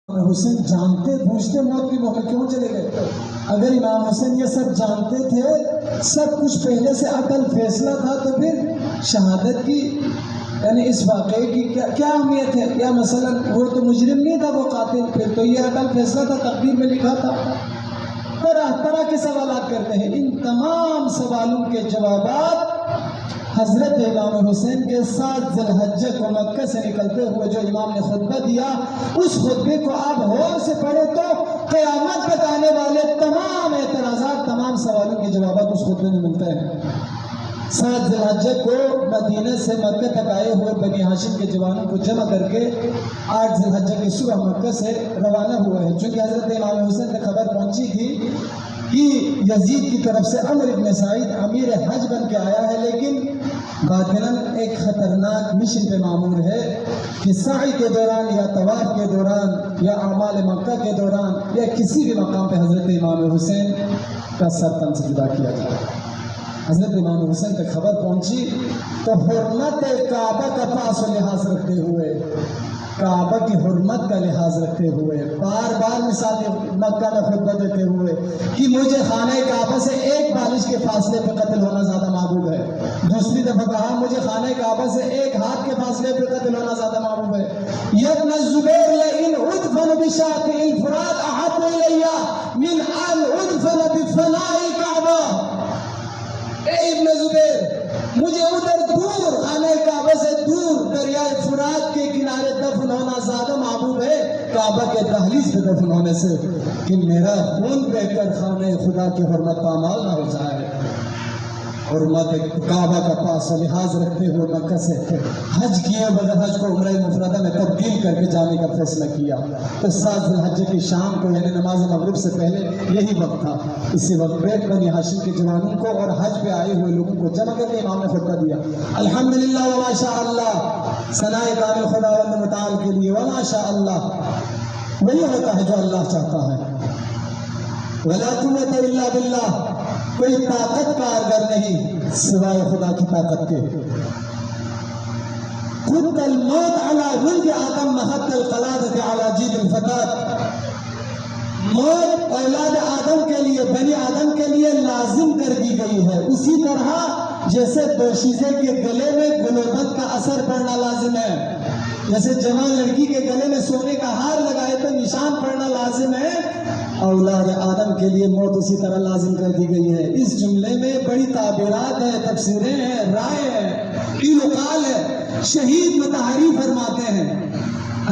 حسین جانتے بوجھتے موت کی موقع کیوں چلے گئے؟ اگر امام حسین یہ سب جانتے تھے، سب کچھ پہلے سے اٹل فیصلہ تھا، تو پھر شہادت کی یعنی اس واقعے کی کیا اہمیت ہے؟ یا مثلا وہ تو مجرم نہیں تھا، وہ قاتل، پھر تو یہ اٹل فیصلہ تھا، تقدیر میں لکھا تھا۔ طرح طرح کے سوالات کرتے ہیں۔ ان تمام سوالوں کے جوابات حضرت امام حسین کے 7 ذی الحجہ کو مکہ سے نکلتے ہوئے جو امام نے خطبہ دیا، اس خطبے کو آپ غور سے پڑھے تو قیامت تک آنے والے تمام اعتراضات، تمام سوالوں کے جوابات اس خطبے میں ملتے ہیں۔ 7 ذی الحجہ کو مدینہ سے مکہ تک آئے ہوئے بنی ہاشم کے جوانوں کو جمع کر کے 8 ذی الحجہ کی صبح مکہ سے روانہ ہوئے ہیں۔ چونکہ حضرت امام حسین تک خبر پہنچی تھی کہ یزید کی طرف سے عمرو بن سعید امیر حج بن کے آیا ہے، لیکن باطناً ایک خطرناک مشن پہ معمور ہے کہ سعی کے دوران یا طواف کے دوران یا اعمال مکہ کے دوران یا کسی بھی مقام پہ حضرت امام حسین کا سر تن سے جدا کیا جائے۔ حضرت امام حسین تک خبر پہنچی تو حرمت کعبہ کا پاس و لحاظ رکھتے ہوئے، کعبہ کی حرمت کا لحاظ رکھتے ہوئے، بار بار مثال مکہ میں خطبہ دیتے ہوئے کہ مجھے خانہ کعبہ سے ایک بالش کے فاصلے پہ قتل ہونا زیادہ محبوب ہے، دوسری دفعہ کہا مجھے خانہ کعبہ سے ایک ہاتھ کے فاصلے پہ قتل ہونا زیادہ محبوب ہے۔ یبن الزبیر لئن ادفن بشاطئ الفرات احب الی من ان ادفن بفناء الکعبہ۔ اے ابن زبیر، مجھے ادھر دور خانہ کعبہ سے دور دریائے فرات کے کنارے دفن ہونا زیادہ محبوب ہے کعبہ کے دہلیز پہ دفن ہونے سے، کہ میرا خون بہ کر خانہ خدا کی حرمت پامال نہ ہو جائے۔ حرمت کعبہ کا پاس و لحاظ رکھتے ہوئے مکہ سے حج کیے بغیر حج کو عمرہ مفردہ میں تبدیل کر کے جانے کا فیصلہ کیا۔ تو 7 ذی الحجہ کی شام کو یعنی نماز مغرب سے پہلے یہی وقت تھا۔ اسی وقت پہ بنی ہاشم کے جوانوں کو اور حج پہ آئے ہوئے لوگوں کو جمع کر کے امام نے خطبہ دیا۔ الحمدللہ وما شاء اللہ، ثنائے کامل خداوند متعال کے لیے، وما شاء اللہ، وہی ہوتا ہے جو اللہ چاہتا ہے۔ ولا قوت الا باللہ، کوئی طاقت کارگر نہیں سوائے خدا کی طاقت کے۔ خط الموت علی ولد آدم محط القلادۃ علی جیب الفتاة، موت اولاد آدم کے لیے، بنی آدم کے لیے لازم کر دی گئی ہے، اسی طرح جیسے دوشیزے کے گلے میں گلوبند کا اثر پڑنا لازم ہے، جیسے جوان لڑکی کے گلے میں سونے کا ہار لگائے تو نشان پڑنا لازم ہے، اولاد آدم کے لیے موت اسی طرح لازم کر دی گئی ہے۔ اس جملے میں بڑی تعبیرات ہیں، تفسیریں ہیں، رائے ہیں، قیل و قال ہے۔ شہید مطہری فرماتے ہیں